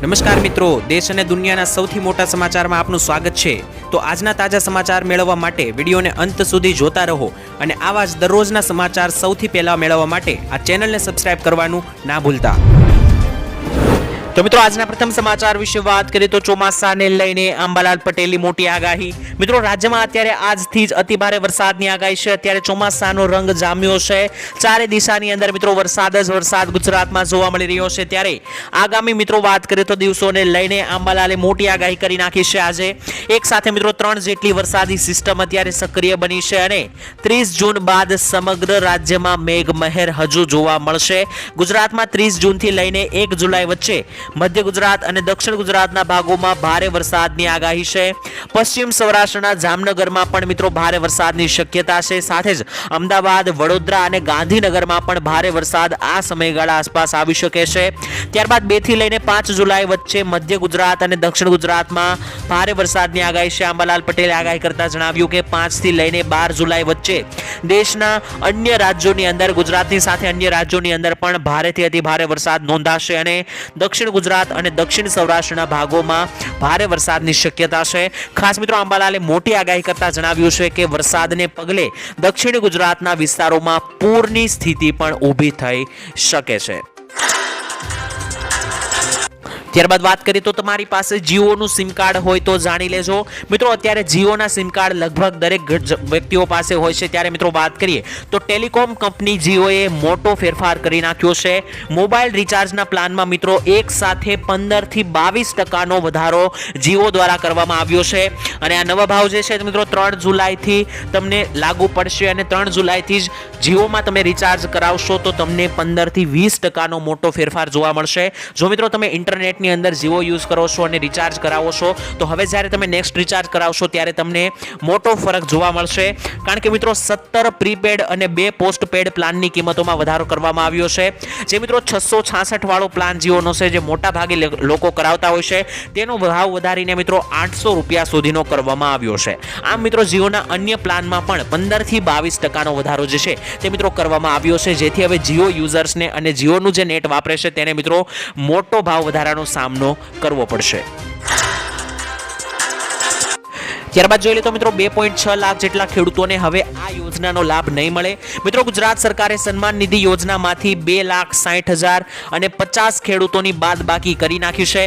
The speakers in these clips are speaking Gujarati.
નમસ્કાર મિત્રો, દેશ અને દુનિયાના સૌથી મોટા સમાચારમાં આપનું સ્વાગત છે। તો આજના તાજા સમાચાર મેળવવા માટે વિડીયોને અંત સુધી જોતા રહો અને આવા જ દરરોજના સમાચાર સૌથી પહેલા મેળવવા માટે આ ચેનલને સબસ્ક્રાઇબ કરવાનું ના ભૂલતા। તો મિત્રો આજના પ્રથમ સમાચાર વિશે વાત કરીએ તો ચોમાસાને લઈને અંબાલાલ પટેલની મોટી આગાહી। મિત્રો રાજ્યમાં અત્યારે આજથી જ અતિભારે વરસાદની આગાહી છે। અત્યારે ચોમાસાનો રંગ જામ્યો છે, ચારે દિશાની અંદર મિત્રો વરસાદ જ વરસાદ ગુજરાતમાં જોવા મળી રહ્યો છે। ત્યારે આગામી મિત્રો વાત કરીએ તો દિવસોને લઈને અંબાલાલે મોટી આગાહી કરી નાખી છે। આજે એક સાથે મિત્રો 3 જેટલી વરસાદી સિસ્ટમ અત્યારે સક્રિય બની છે અને 30 જૂન બાદ સમગ્ર રાજ્યમાં મેઘમહેર હજુ જોવા મળશે। ગુજરાતમાં 30 જૂનથી લઈને 1 જુલાઈ વચ્ચે મધ્ય ગુજરાત અને દક્ષિણ ગુજરાતના ભાગોમાં ભારે વરસાદની આગાહી છે। પશ્ચિમ સૌરાષ્ટ્રના જામનગરમાં પણ મિત્રો ભારે વરસાદની શક્યતા છે। સાથે જ અમદાવાદ, વડોદરા અને ગાંધીનગરમાં પણ ભારે વરસાદ આ સમયગાળા આસપાસ આવી શકે છે। ત્યારબાદ 2 થી લઈને 5 જુલાઈ વચ્ચે મધ્ય ગુજરાત અને દક્ષિણ ગુજરાતમાં ભારે વરસાદની આગાહી છે। અંબાલાલ પટેલે આગાહી કરતા જણાવ્યું કે 5 થી લઈને 12 જુલાઈ વચ્ચે દેશના અન્ય રાજ્યોની અંદર, ગુજરાતની સાથે અન્ય રાજ્યોની અંદર પણ ભારેથી અતિભારે વરસાદ નોંધાશે અને દક્ષિણ ગુજરાત અને દક્ષિણ સૌરાષ્ટ્રના ભાગોમાં ભારે વરસાદની શક્યતા છે। ખાસ મિત્રો અંબાલાલે મોટી આગાહી કરતા જણાવ્યું છે કે વરસાદને પગલે દક્ષિણ ગુજરાતના વિસ્તારોમાં પૂરની સ્થિતિ પણ ઊભી થઈ શકે છે। ત્યારબાદ વાત કરીએ તો તમારી પાસે જીઓનું સિમ કાર્ડ હોય તો જાણી લેજો। મિત્રો અત્યારે જીઓના સિમ કાર્ડ લગભગ દરેક વ્યક્તિઓ પાસે હોય છે। ત્યારે મિત્રો વાત કરીએ તો ટેલિકોમ કંપની જીઓએ મોટો ફેરફાર કરી નાખ્યો છે। મોબાઈલ રિચાર્જના પ્લાનમાં મિત્રો એક સાથે 15 થી 22% વધારો જીઓ દ્વારા કરવામાં આવ્યો છે અને આ નવા ભાવ જે છે મિત્રો 3 જુલાઈથી તમને લાગુ પડશે અને 3 જુલાઈથી જ જીઓમાં તમે રિચાર્જ કરાવશો તો તમને 15 થી 20% મોટો ફેરફાર જોવા મળશે। જો મિત્રો તમે ઇન્ટરનેટની અંદર જીઓ યુઝ કરો છો અને રિચાર્જ કરાવો છો તો હવે જ્યારે તમે નેક્સ્ટ રિચાર્જ કરાવશો ત્યારે તમને મોટો ફરક જોવા મળશે, કારણ કે મિત્રો 17 પ્રીપેડ અને 2 પોસ્ટપેડ પ્લાનની કિંમતોમાં વધારો કરવામાં આવ્યો છે। જે મિત્રો 666 વાળો પ્લાન જીઓનો છે, જે મોટા ભાગે લોકો કરાવતા હોય છે, તેનો ભાવ વધારીને મિત્રો 800 રૂપિયા સુધીનો કરવામાં આવ્યો છે। આમ મિત્રો જીઓના અન્ય પ્લાનમાં પણ 15 થી 22% વધારો જે છે તે મિત્રો કરવામાં આવ્યો છે, જેથી હવે જીઓ યુઝર્સને અને જીઓનું જે નેટ વાપરે છે તેને મિત્રો મોટો ભાવ વધારાનો સામનો કરવો પડશે। ત્યારબાદ જોઈ લે તો મિત્રો 2.6 લાખ જેટલા ખેડૂતોને હવે આ યોજનાનો લાભ નહીં મળે। મિત્રો ગુજરાત સરકારે સન્માન નિધિ યોજનામાંથી 2,60,000 અને 50 ખેડૂતોની બાદબાકી કરી નાખી છે।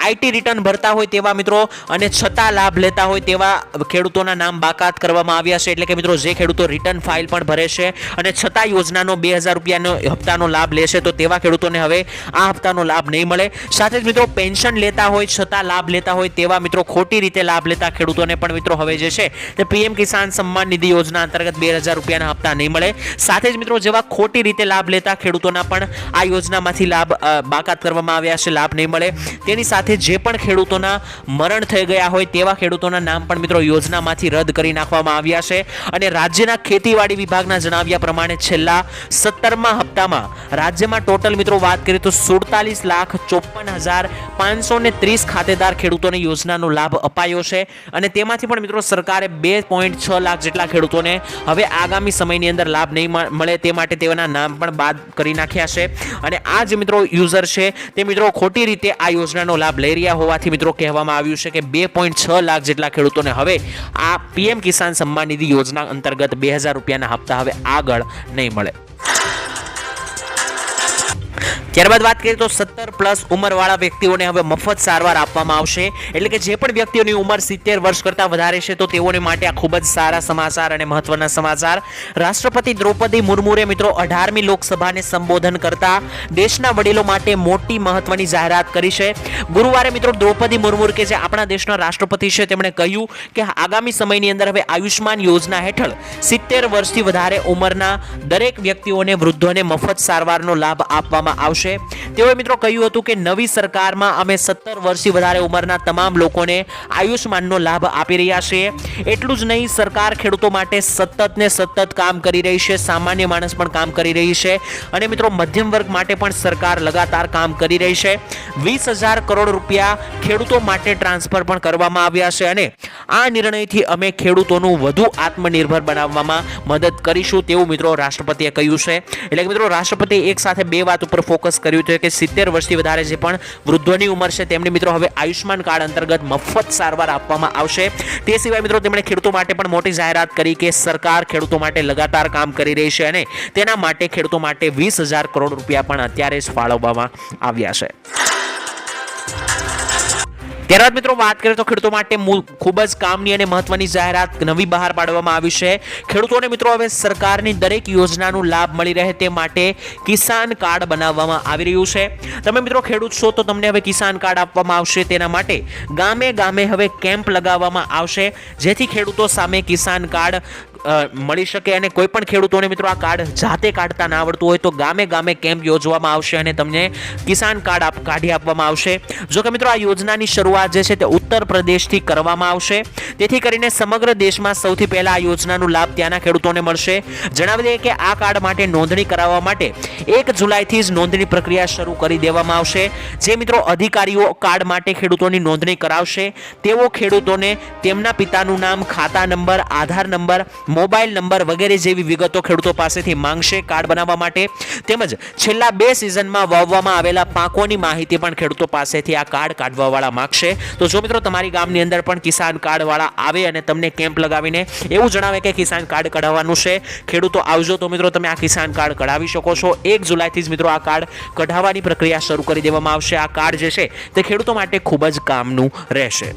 આઈટી રિટર્ન ભરતા હોય તેવા મિત્રો અને છતાં લાભ લેતા હોય તેવા ખેડૂતોના નામ બાકાત કરવામાં આવ્યા છે। એટલે કે મિત્રો જે ખેડૂતો રિટર્ન ફાઇલ પણ ભરે છે અને છતાં યોજનાનો 2,000 રૂપિયાનો હપ્તાનો લાભ લેશે તો તેવા ખેડૂતોને હવે આ હપ્તાનો લાભ નહીં મળે। સાથે જ મિત્રો પેન્શન લેતા હોય છતાં લાભ લેતા હોય તેવા મિત્રો ખોટી રીતે લાભ લેતા ખેડૂતોને પણ મિત્રો હવે જે છે તે પીએમ કિસાન સન્માન નિધિ યોજના અંતર્ગત 2,000 રૂપિયાના હપ્તા નહીં મળે। સાથે જ મિત્રો જેવા ખોટી રીતે લાભ લેતા ખેડૂતોના પણ આ યોજનામાંથી લાભ બાકાત કરવામાં આવ્યા છે, લાભ નહીં મળે। તેની સાથે જે પણ ખેડૂતોના મરણ થઈ ગયા હોય તેવા ખેડૂતોના નામ પણ મિત્રો યોજનામાંથી રદ કરી નાખવામાં આવ્યા છે અને રાજ્યના ખેતીવાડી વિભાગના જણાવ્યા પ્રમાણે છેલ્લા 17મા હપ્તામાં રાજ્યમાં ટોટલ મિત્રો વાત કરીએ તો 47,54,530 ખાતેદાર ખેડૂતોને યોજનાનો લાભ અપાયો છે અને તેમાંથી પણ મિત્રો સરકારે 2.6 લાખ જેટલા ખેડૂતોને હવે આગામી સમયની અંદર લાભ નહીં મળે તે માટે તેઓના નામ પણ બાદ કરી નાખ્યા છે અને આ જે મિત્રો યુઝર છે તે મિત્રો ખોટી રીતે આ યોજનાનો લાભ લઈ રહ્યા હોવાથી મિત્રો કહેવામાં આવ્યું છે કે 2.6 લાખ જેટલા ખેડૂતોને હવે આ પીએમ કિસાન સન્માન નિધિ યોજના અંતર્ગત 2,000 રૂપિયાના હપ્તા હવે આગળ નહીં મળે। ત્યારબાદ વાત કરીએ તો 17+ ઉંમરવાળા વ્યક્તિઓને હવે મફત સારવાર આપવામાં આવશે। એટલે કે જે પણ વ્યક્તિઓની ઉંમર 70 વર્ષ કરતાં વધારે છે તો તેઓને માટે આ ખૂબ જ સારા સમાચાર અને મહત્વના સમાચાર। રાષ્ટ્રપતિ દ્રૌપદી મુર્મુએ મિત્રો 18મી લોકસભાને સંબોધન કરતા દેશના વડીલો માટે મોટી મહત્વની જાહેરાત કરી છે। ગુરુવારે મિત્રો દ્રૌપદી મુર્મુ કે જે આપણા દેશના રાષ્ટ્રપતિ છે તેમણે કહ્યું કે આગામી સમયની અંદર હવે આયુષ્માન યોજના હેઠળ 70 વર્ષથી વધારે ઉંમરના દરેક વ્યક્તિઓને, વૃદ્ધોને મફત સારવારનો લાભ આપવામાં આવશે। તેઓએ મિત્રો કહ્યું હતું કે નવી સરકારમાં અમે 17 વર્ષથી વધારે ઉંમરના તમામ લોકોને આયુષ્માનનો લાભ આપી રહ્યા છીએ। એટલું જ નહીં, સરકાર ખેડૂતો માટે સતત કામ કરી રહી છે, સામાન્ય માણસ પણ કામ કરી રહી છે અને મિત્રો મધ્યમ વર્ગ માટે પણ સરકાર લગાતાર કામ કરી રહી છે। 20,000 કરોડ રૂપિયા ખેડૂતો માટે ટ્રાન્સફર પણ કરવામાં આવ્યા છે અને આ નિર્ણયથી અમે ખેડૂતોનું વધુ આત્મનિર્ભર બનાવવામાં મદદ કરીશું તેવું મિત્રો રાષ્ટ્રપતિએ કહ્યું છે. એટલે કે મિત્રો રાષ્ટ્રપતિએ એક સાથે બે વાત ઉપર ફોકસ કર્યું છે કે 70 વર્ષથી વધારે જે પણ વૃદ્ધોની ઉંમર છે તેમને મિત્રો હવે આયુષ્માન કાર્ડ અંતર્ગત મફત સારવાર આપવામાં આવશે. તે સિવાય મિત્રો તેમણે ખેડૂતો માટે પણ મોટી જાહેરાત કરી કે સરકાર ખેડૂતો માટે લગાતાર કામ કરી રહી છે અને તેના માટે ખેડૂતો માટે 20,000 કરોડ રૂપિયા પણ અત્યારે જ ફાળવવામાં આવ્યા છે. ત્યારબાદ મિત્રો વાત કરીએ તો ખેડૂતો માટે ખૂબ જ કામની અને મહત્વની જાહેરાત નવી બહાર પાડવામાં આવી છે. ખેડૂતોને મિત્રો હવે સરકારની દરેક યોજનાનો લાભ મળી રહે તે માટે કિસાન કાર્ડ બનાવવામાં આવી રહ્યું છે. તમે મિત્રો ખેડૂત છો તો તમને હવે કિસાન કાર્ડ આપવામાં આવશે. તેના માટે ગામે ગામે હવે કેમ્પ લગાવવામાં આવશે જેથી ખેડૂતો સામે કિસાન કાર્ડ મળી શકે અને કોઈ પણ ખેડૂતોને મિત્રો આ કાર્ડ જાતે કાઢતા ના આવડતું હોય તો ગામે ગામે કેમ્પ યોજવામાં આવશે અને તમને કિસાન કાર્ડ કાઢી આપવામાં આવશે. જો કે મિત્રો આ યોજનાની શરૂઆત જે છે તે ઉત્તર પ્રદેશથી કરવામાં આવશે. તેથી કરીને સમગ્ર દેશમાં સૌથી પહેલા આ યોજનાનો લાભ ત્યાંના ખેડૂતોને મળશે. જણાવી દઈએ કે આ કાર્ડ માટે નોંધણી કરાવવા માટે 1 જુલાઈથી જ નોંધણી પ્રક્રિયા શરૂ કરી દેવામાં આવશે. જે મિત્રો અધિકારીઓ કાર્ડ માટે ખેડૂતોની નોંધણી કરાવશે તેઓ ખેડૂતોને તેમના પિતાનું નામ, ખાતા નંબર, આધાર નંબર, મોબાઈલ નંબર વગેરે જેવી વિગતો ખેડૂતો પાસેથી માંગશે કાર્ડ બનાવવા માટે. તેમજ છેલ્લા 2 સિઝનમાં વાવવામાં આવેલા પાકોની માહિતી પણ ખેડૂતો પાસેથી આ કાર્ડ કાઢવાવાળા માંગશે. તો જો મિત્રો તમારી ગામની અંદર પણ કિસાન કાર્ડ વાળા આવે અને તમને કેમ્પ લગાવીને એવું જણાવે કે કિસાન કાર્ડ કઢાવવાનું છે, ખેડૂતો આવજો, તો મિત્રો તમે આ કિસાન કાર્ડ કઢાવી શકો છો. 1 જુલાઈથી જ મિત્રો આ કાર્ડ કઢાવવાની પ્રક્રિયા શરૂ કરી દેવામાં આવશે. આ કાર્ડ જે છે તે ખેડૂતો માટે ખૂબ જ કામનું રહેશે.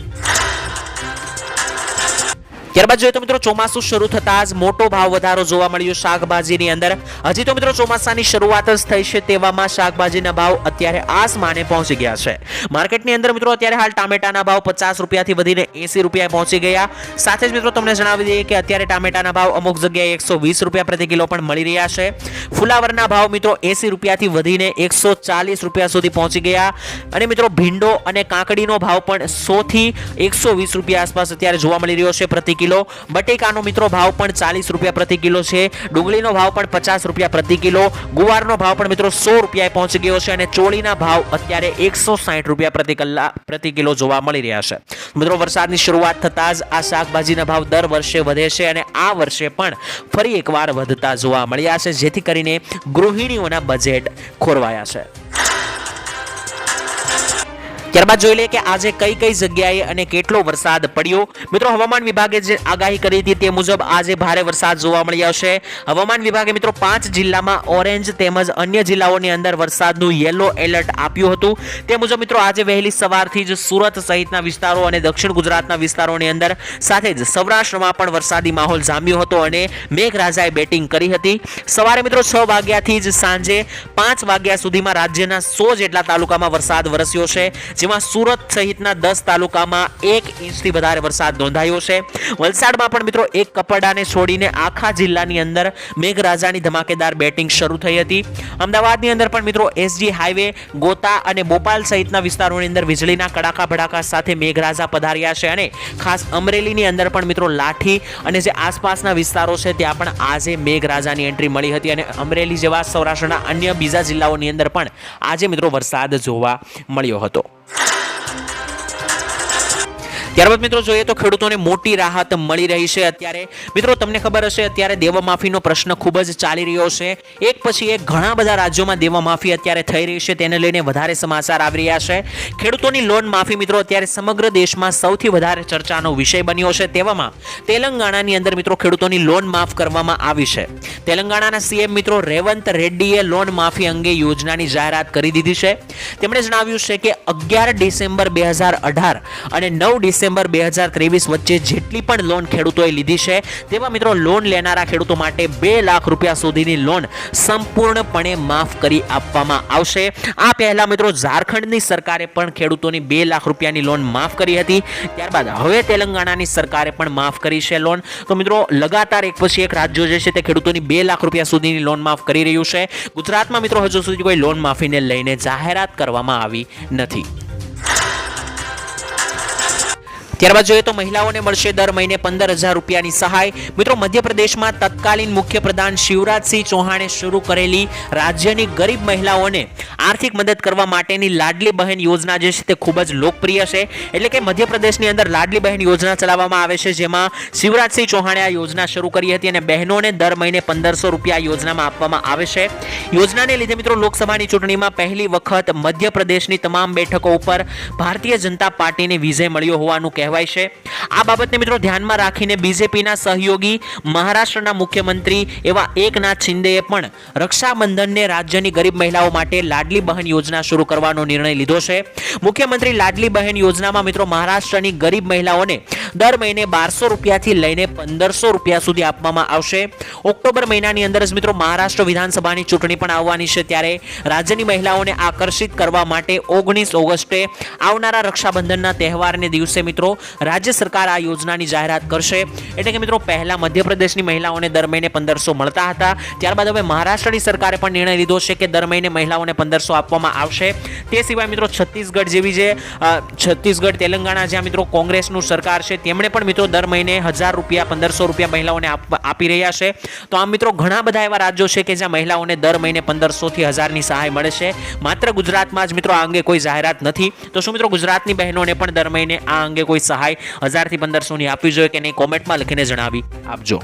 ત્યારબાદ જોઈએ તો મિત્રો ચોમાસું શરૂ થતાં જ મોટો ભાવ વધારો જોવા મળ્યો શાકભાજીની અંદર. હજી તો મિત્રો ચોમાસાની શરૂઆત જ થઈ છે તેવામાં શાકભાજીના ભાવ અત્યારે આસમાને પહોંચી ગયા છે. માર્કેટની અંદર મિત્રો અત્યારે હાલ ટામેટાના ભાવ 50 રૂપિયાથી વધીને 80 રૂપિયા પહોંચી ગયા. સાથે જ મિત્રો તમને જણાવી દઈએ કે અત્યારે ટામેટાના ભાવ અમુક જગ્યાએ 120 રૂપિયા પ્રતિ કિલો પણ મળી રહ્યા છે. ફુલાવરના ભાવ મિત્રો 80 રૂપિયાથી વધીને 140 રૂપિયા સુધી પહોંચી ગયા. અને મિત્રો ભીંડો અને કાકડીનો ભાવ પણ 100 થી 120 રૂપિયા આસપાસ અત્યારે જોવા મળી રહ્યો છે પ્રતિ કિલો. બટેકાનો મિત્રો ભાવ પણ 40 રૂપિયા પ્રતિ કિલો છે. ડુંગળીનો ભાવ પણ 50 રૂપિયા પ્રતિ કિલો. ગુવારનો ભાવ પણ મિત્રો 100 રૂપિયાએ પહોંચી ગયો છે અને ચોળીના ભાવ અત્યારે 160 રૂપિયા પ્રતિ કિલો જોવા મળી રહ્યા છે. મિત્રો વરસાદની શરૂઆત થતાં જ આ શાકભાજીના ભાવ દર વર્ષે વધે છે અને આ વર્ષે પણ ફરી એકવાર વધતા જોવા મળ્યા છે જેથી કરીને ગૃહિણીઓના બજેટ ખોરવાયા છે. ત્યારબાદ જોઈ લઈએ કે આજે કઈ કઈ જગ્યાએ અને કેટલો વરસાદ પડ્યો. મિત્રો હવામાન વિભાગે જે આગાહી કરી હતી તે મુજબ આજે ભારે વરસાદ જોવા મળી આવશે. હવામાન વિભાગે મિત્રો 5 જિલ્લામાં ઓરેન્જ તેમજ અન્ય જિલ્લાઓની અંદર વરસાદનું યેલો એલર્ટ આપ્યું હતું. તે મુજબ મિત્રો આજે વહેલી સવારથી જ સુરત સહિતના વિસ્તારો અને દક્ષિણ ગુજરાતના વિસ્તારોની અંદર સાથે જ સૌરાષ્ટ્રમાં પણ વરસાદી માહોલ જામ્યો હતો અને મેઘરાજાએ બેટિંગ કરી હતી. સવારે મિત્રો 6 વાગ્યાથી જ સાંજે 5 વાગ્યા સુધીમાં રાજ્યના 100 જેટલા તાલુકામાં વરસાદ વરસ્યો છે. જેમાં સુરત સહિતના 10 તાલુકામાં 1 ઇંચથી વધારે વરસાદ નોંધાયો છે. વલસાડમાં પણ મિત્રો એક કપડાને છોડીને આખા જિલ્લાની અંદર મેઘરાજાની ધમાકેદાર બેટિંગ શરૂ થઈ હતી. અમદાવાદની અંદર પણ મિત્રો એસજી હાઈવે, ગોતા અને બોપાલ સહિતના વિસ્તારોની અંદર વીજળીના કડાકા ભડાકા સાથે મેઘરાજા પધાર્યા છે અને ખાસ અમરેલીની અંદર પણ મિત્રો લાઠી અને જે આસપાસના વિસ્તારો છે ત્યાં પણ આજે મેઘરાજાની એન્ટ્રી મળી હતી અને અમરેલી જેવા સૌરાષ્ટ્રના અન્ય બીજા જિલ્લાઓની અંદર પણ આજે મિત્રો વરસાદ જોવા મળ્યો હતો. ત્યારબાદ મિત્રો જોઈએ તો ખેડૂતોને મોટી રાહત મળી રહી છે. અત્યારે મિત્રો તમને ખબર હશે અત્યારે દેવામાફીનો પ્રશ્ન ખૂબ જ ચાલી રહ્યો છે. એક પછી એક ઘણા બધા રાજ્યોમાં દેવામાફી અત્યારે થઈ રહી છે. તેને લઈને વધારે સમાચાર આવી રહ્યા છે. ખેડૂતોની લોન માફી મિત્રો અત્યારે સમગ્ર દેશમાં સૌથી વધારે ચર્ચાનો વિષય બન્યો છે. તેવામાં તેલંગાણાની અંદર મિત્રો ખેડૂતોની લોન માફ કરવામાં આવી છે. તેલંગાણાના સીએમ મિત્રો રેવંત રેડ્ડીએ લોન માફી અંગે યોજનાની જાહેરાત કરી દીધી છે. તેમણે જણાવ્યું છે કે 11 ડિસેમ્બર 2018 અને 9 ડિસેમ્બર 2023 વચ્ચે જેટલી પણ લોન ખેડૂતોએ લીધી છે તેમાં મિત્રો લોન લેનારા ખેડૂતો માટે 2 લાખ રૂપિયા સુધીની લોન સંપૂર્ણપણે માફ કરી આપવામાં આવશે. આ પહેલા મિત્રો ઝારખંડની સરકારે પણ ખેડૂતોની 2 લાખ રૂપિયાની લોન માફ કરી હતી. ત્યારબાદ હવે તેલંગાણાની સરકારે પણ માફ કરી છે લોન. તો મિત્રો લગાતાર એક પછી એક રાજ્યો જે છે તે ખેડૂતોની 2 લાખ રૂપિયા સુધીની લોન માફ કરી રહ્યું છે. ગુજરાતમાં મિત્રો હજુ સુધી કોઈ લોન માફીને લઈને જાહેરાત કરવામાં આવી નથી. ત્યારબાદ જોઈએ તો મહિલાઓને મળશે દર મહિને 15,000 રૂપિયાની સહાય. મિત્રો મધ્યપ્રદેશમાં તત્કાલીન મુખ્યપ્રધાન શિવરાજસિંહ ચૌહાણે શરૂ કરેલી રાજ્યની ગરીબ મહિલાઓને આર્થિક મદદ કરવા માટેની લાડલી બહેન યોજના જે છે તે ખૂબ જ લોકપ્રિય છે. એટલે કે મધ્યપ્રદેશની અંદર લાડલી બહેન યોજના ચલાવવામાં આવે છે, જેમાં શિવરાજસિંહ ચૌહાણે આ યોજના શરૂ કરી હતી અને બહેનોને દર મહિને 1,500 રૂપિયા યોજનામાં આપવામાં આવે છે. યોજનાને લીધે મિત્રો લોકસભાની ચૂંટણીમાં પહેલી વખત મધ્યપ્રદેશની તમામ બેઠકો ઉપર ભારતીય જનતા પાર્ટીને વિજય મળ્યો હોવાનું કહેવાય છે. આ બાબતને મિત્રો ધ્યાનમાં રાખીને બીજેપીના સહયોગી મહારાષ્ટ્રના મુખ્યમંત્રી એવા એકનાથ શિંદેએ પણ રક્ષાબંધનને રાજ્યની ગરીબ મહિલાઓ માટે લાડલી બહેન યોજના શરૂ કરવાનો નિર્ણય લીધો છે. મુખ્યમંત્રી લાડલી બહેન યોજનામાં મિત્રો મહારાષ્ટ્રની ગરીબ મહિલાઓને દર મહિને 1,200 રૂપિયાથી લઈને 1,500 રૂપિયા સુધી આપવામાં આવશે. ઓક્ટોબર મહિનાની અંદર જ મિત્રો મહારાષ્ટ્ર વિધાનસભાની ચૂંટણી પણ આવવાની છે, ત્યારે રાજ્યની મહિલાઓને આકર્ષિત કરવા માટે 19 ઓગસ્ટે આવનારા રક્ષાબંધનના તહેવારને દિવસે મિત્રો રાજ્ય સરકાર આ યોજનાની જાહેરાત કરશે. એટલે કે મિત્રો પહેલા મધ્યપ્રદેશની મહિલાઓને દર મહિને 1,500 મળતા હતા, ત્યારબાદ હવે મહારાષ્ટ્રની સરકારે પણ નિર્ણય લીધો છે કે દર મહિને મહિલાઓને 1,500 આપવામાં આવશે. તે સિવાય મિત્રો છત્તીસગઢ જેવી જે છત્તીસગઢ તેલંગાણા જ્યાં મિત્રો કોંગ્રેસનું સરકાર છે, તેમણે પણ મિત્રો દર મહિને 1,000 રૂપિયા 1,500 રૂપિયા મહિલાઓને આપી રહ્યા છે. તો આમ મિત્રો ઘણા બધા એવા રાજ્યો છે કે જ્યાં મહિલાઓને દર મહિને 1,500 થી 1,000ની સહાય મળે છે. માત્ર ગુજરાતમાં જ મિત્રો આ અંગે કોઈ જાહેરાત નથી. તો શું મિત્રો ગુજરાતની બહેનોને પણ દર મહિને આ અંગે કોઈ સહાય 1,000 થી 1,500ની આપવી જોઈએ કે નહીં, કોમેન્ટમાં લખીને જણાવી આપજો.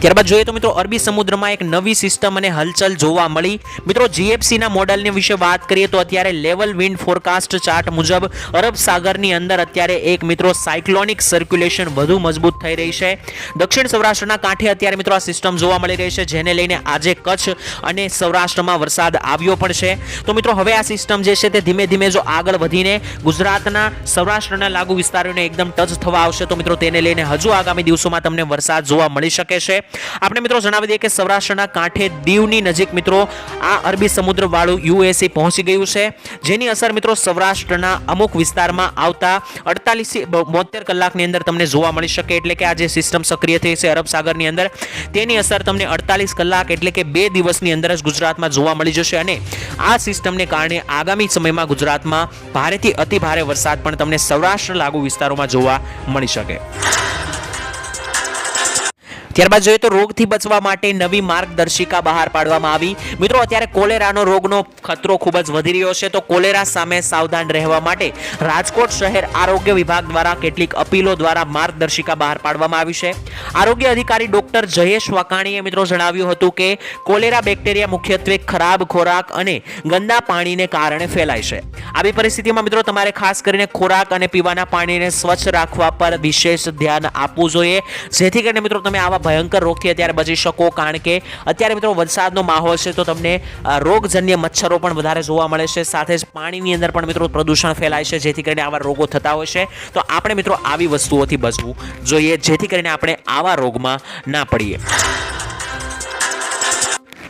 ત્યારબાદ જોઈએ તો મિત્રો અરબી સમુદ્રમાં એક નવી સિસ્ટમ અને હલચલ જોવા મળી. મિત્રો જીએફસીના મોડલની વિશે વાત કરીએ તો અત્યારે લેવલ વિન્ડ ફોરકાસ્ટ ચાર્ટ મુજબ અરબ સાગરની અંદર અત્યારે એક મિત્રો સાયક્લોનિક સર્ક્યુલેશન વધુ મજબૂત થઈ રહી છે. દક્ષિણ સૌરાષ્ટ્રના કાંઠે અત્યારે મિત્રો આ સિસ્ટમ જોવા મળી રહી છે, જેને લઈને આજે કચ્છ અને સૌરાષ્ટ્રમાં વરસાદ આવ્યો પણ છે. તો મિત્રો હવે આ સિસ્ટમ જે છે તે ધીમે ધીમે જો આગળ વધીને ગુજરાતના સૌરાષ્ટ્રના લાગુ વિસ્તારોને એકદમ ટચ થવા આવશે, તો મિત્રો તેને લઈને હજુ આગામી દિવસોમાં તમને વરસાદ જોવા મળી શકે છે. આપણે મિત્રો જણાવી દઈએ કે સૌરાષ્ટ્રના કાંઠે દીવની નજીક મિત્રો આ અરબી સમુદ્ર વાળું યુએસી પહોંચી ગયું છે, જેની અસર મિત્રો સૌરાષ્ટ્રના અમુક વિસ્તારમાં આવતા 48 થી 72 કલાકની અંદર તમને જોવા મળી શકે. એટલે કે આ જે સિસ્ટમ સક્રિય થઈ છે અરબ સાગરની અંદર, તેની અસર તમને 48 કલાક એટલે કે 2 દિવસની અંદર જ ગુજરાતમાં જોવા મળી જશે. અને આ સિસ્ટમને કારણે આગામી સમયમાં ગુજરાતમાં ભારેથી અતિ ભારે વરસાદ પણ તમને સૌરાષ્ટ્ર લાગુ વિસ્તારોમાં જોવા મળી શકે. ત્યારબાદ જોઈએ તો રોગથી બચવા માટે નવી માર્ગદર્શિકા બહાર પાડવામાં આવી. મિત્રો અત્યારે કોલેરાનો રોગનો ખતરો ખૂબ જ વધી રહ્યો છે, તો કોલેરા સામે સાવધાન રહેવા માટે રાજકોટ શહેર આરોગ્ય વિભાગ દ્વારા કેટલીક અપીલો દ્વારા માર્ગદર્શિકા બહાર પાડવામાં આવી છે. આરોગ્ય અધિકારી ડોક્ટર જયેશ વાકાણીએ મિત્રો જણાવ્યું હતું કે કોલેરા બેક્ટેરિયા મુખ્યત્વે ખરાબ ખોરાક અને ગંદા પાણીને કારણે ફેલાય છે. આવી પરિસ્થિતિમાં મિત્રો તમારે ખાસ કરીને ખોરાક અને પીવાના પાણીને સ્વચ્છ રાખવા પર વિશેષ ધ્યાન આપવું જોઈએ, જેથી કરીને મિત્રો તમે આવા ભયંકર રોગથી અત્યારે બચી શકો. કારણ કે અત્યારે મિત્રો વરસાદનો માહોલ છે, તો તમને રોગજન્ય મચ્છરો પણ વધારે જોવા મળે છે. સાથે જ પાણીની અંદર પણ મિત્રો પ્રદૂષણ ફેલાય છે, જેથી કરીને આવા રોગો થતા હોય છે. તો આપણે મિત્રો આવી વસ્તુઓથી બચવું જોઈએ, જેથી કરીને આપણે આવા રોગમાં ના પડીએ.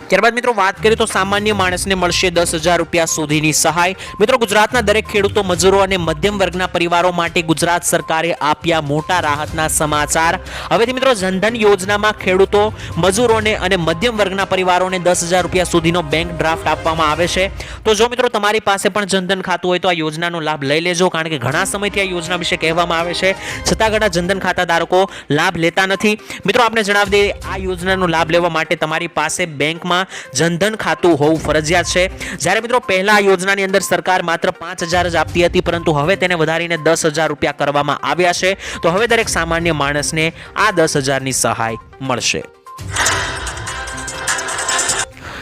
ત્યારબાદ મિત્રો વાત કરીએ તો સામાન્ય માણસને મળશે 10,000 રૂપિયા સુધીની સહાય. મિત્રો ગુજરાતના દરેક ખેડૂતો, મજૂરો અને મધ્યમ વર્ગના પરિવારો માટે ગુજરાત સરકારે આપ્યા મોટા રાહતના સમાચાર. હવેથી મિત્રો જનધન યોજનામાં ખેડૂતો, મજૂરોને અને મધ્યમ વર્ગના પરિવારોને 10,000 રૂપિયા સુધીનો બેંક ડ્રાફ્ટ આપવામાં આવે છે. તો જો મિત્રો તમારી પાસે પણ જનધન ખાતું હોય તો આ યોજનાનો લાભ લઈ લેજો, કારણ કે ઘણા સમયથી આ યોજના વિશે કહેવામાં આવે છે, છતાં ઘણા જનધન ખાતા ધારકો લાભ લેતા નથી. મિત્રો આપણે જણાવી દઈએ, આ યોજનાનો લાભ લેવા માટે તમારી પાસે બેંકમાં જનધન ખાતું હોવું ફરજિયાત છે. જ્યારે મિત્રો પહેલા આ યોજનાની અંદર સરકાર માત્ર 5,000 જ આપતી હતી, પરંતુ હવે તેને વધારીને 10,000 રૂપિયા કરવામાં આવ્યા છે. તો હવે દરેક સામાન્ય માણસને આ 10,000ની સહાય મળશે.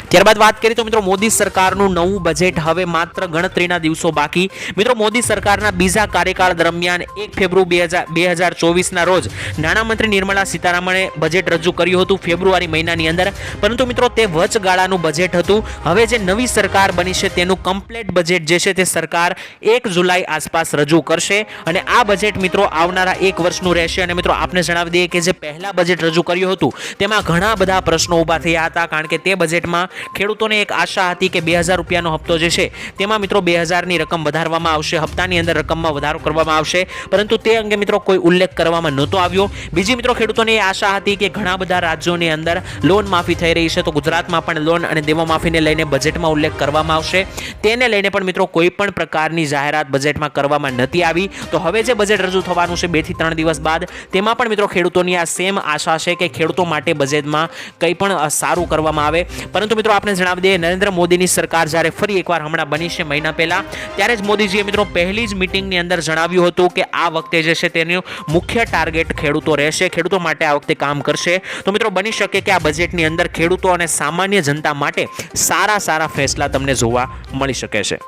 ત્યારબાદ વાત કરીએ તો મિત્રો મોદી સરકારનું નવું બજેટ હવે માત્ર ગણતરીના દિવસો બાકી. મિત્રો મોદી સરકારના બીજા કાર્યકાળ દરમિયાન 1 ફેબ્રુઆરી 2024ના રોજ નાણામંત્રી નિર્મલા સીતારામણે બજેટ રજૂ કર્યું હતું ફેબ્રુઆરી મહિનાની અંદર, પરંતુ મિત્રો તે વચગાળાનું બજેટ હતું. હવે જે નવી સરકાર બની છે તેનું કમ્પ્લીટ બજેટ જે છે તે સરકાર 1 જુલાઈ આસપાસ રજૂ કરશે, અને આ બજેટ મિત્રો આવનારા 1 વર્ષનું રહેશે. અને મિત્રો આપને જણાવી દઈએ કે જે પહેલા બજેટ રજૂ કર્યું હતું તેમાં ઘણા બધા પ્રશ્નો ઊભા થયા હતા, કારણ કે તે બજેટમાં ખેડૂતોને એક આશા હતી કે 2000 રૂપિયાનો હપ્તો જે છે તેમાં મિત્રો 2000ની રકમ વધારવામાં આવશે, હપ્તાની અંદર રકમમાં વધારો કરવામાં આવશે, પરંતુ તે અંગે મિત્રો કોઈ ઉલ્લેખ કરવામાં નહોતો આવ્યો. બીજી મિત્રો ખેડૂતોને એ આશા હતી કે ઘણા બધા રાજ્યોની અંદર લોન માફી થઈ રહી છે, તો ગુજરાતમાં પણ લોન અને દેવા માફીને લઈને બજેટમાં ઉલ્લેખ કરવામાં આવશે. તેને લઈને પણ મિત્રો કોઈ પણ પ્રકારની જાહેરાત બજેટમાં કરવામાં નથી આવી. તો હવે જે બજેટ રજૂ થવાનું છે 2 થી 3 દિવસ બાદ, તેમાં પણ મિત્રો ખેડૂતોની આ સેમ આશા છે કે ખેડૂતો માટે બજેટમાં કંઈ પણ સારું કરવામાં આવે. પરંતુ મિત્રો આપણે જણાવી દઈએ, નરેન્દ્ર મોદીની સરકાર જ્યારે ફરી એકવાર હમણાં બની છે મહિના પહેલા, ત્યારે જ મોદીજીએ મિત્રો પહેલી જ મીટિંગની અંદર જણાવ્યું હતું કે આ વખતે જે છે તેનું મુખ્ય ટાર્ગેટ ખેડૂતો રહેશે, ખેડૂતો માટે આ વખતે કામ કરશે. તો મિત્રો બની શકે કે આ બજેટની અંદર ખેડૂતો અને સામાન્ય જનતા માટે સારા ફેસલા તમને જોવા મળી શકે છે.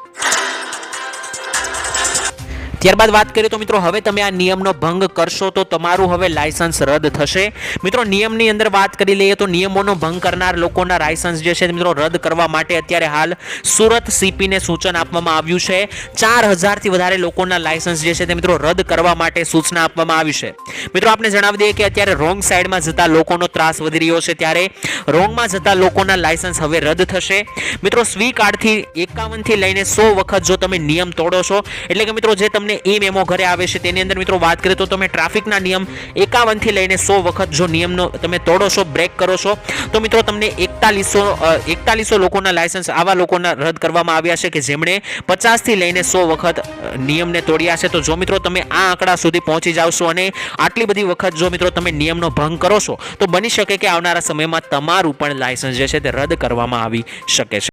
ત્યારબાદ વાત કરીએ તો મિત્રો હવે તમે આ નિયમનો ભંગ કરશો તો તમારું હવે લાયસન્સ રદ થશે. મિત્રો નિયમની અંદર વાત કરી લઈએ તો નિયમોનો ભંગ કરનાર લોકોના લાયસન્સ જે છે મિત્રો રદ કરવા માટે અત્યારે હાલ સુરત સીપીને સૂચન આપવામાં આવ્યું છે. 4000 થી વધારે લોકોના લાયસન્સ જે છે તે મિત્રો રદ કરવા માટે સૂચના આપવામાં આવી છે. મિત્રો આપણે જણાવી દઈએ કે અત્યારે રોંગ સાઈડમાં જતા લોકોનો ત્રાસ વધી રહ્યો છે, ત્યારે રોંગમાં જતા લોકોના લાયસન્સ હવે રદ થશે. મિત્રો સ્વી કાર્ડથી 51 થી લઈને 100 વખત જો તમે નિયમ તોડો છો, એટલે કે મિત્રો જે તમને ઈ મેમો ઘરે આવે છે તેની અંદર મિત્રો વાત કરીએ તો તમે ટ્રાફિકના નિયમ 51 થી લઈને 100 વખત જો નિયમનો તમે તોડો છો, બ્રેક કરો છો, તો મિત્રો તમને 4100 લોકોના લાયસન્સ આવા લોકોના રદ કરવામાં આવ્યા છે કે જેમણે 50 થી લઈને 100 વખત નિયમને તોડ્યા છે. તો જો મિત્રો તમે આ આંકડા સુધી પહોંચી જાવશો અને આટલી બધી વખત જો મિત્રો તમે નિયમનો ભંગ કરો છો, તો બની શકે કે આવનારા સમયમાં તમારું પણ લાયસન્સ જે છે તે રદ કરવામાં આવી શકે છે.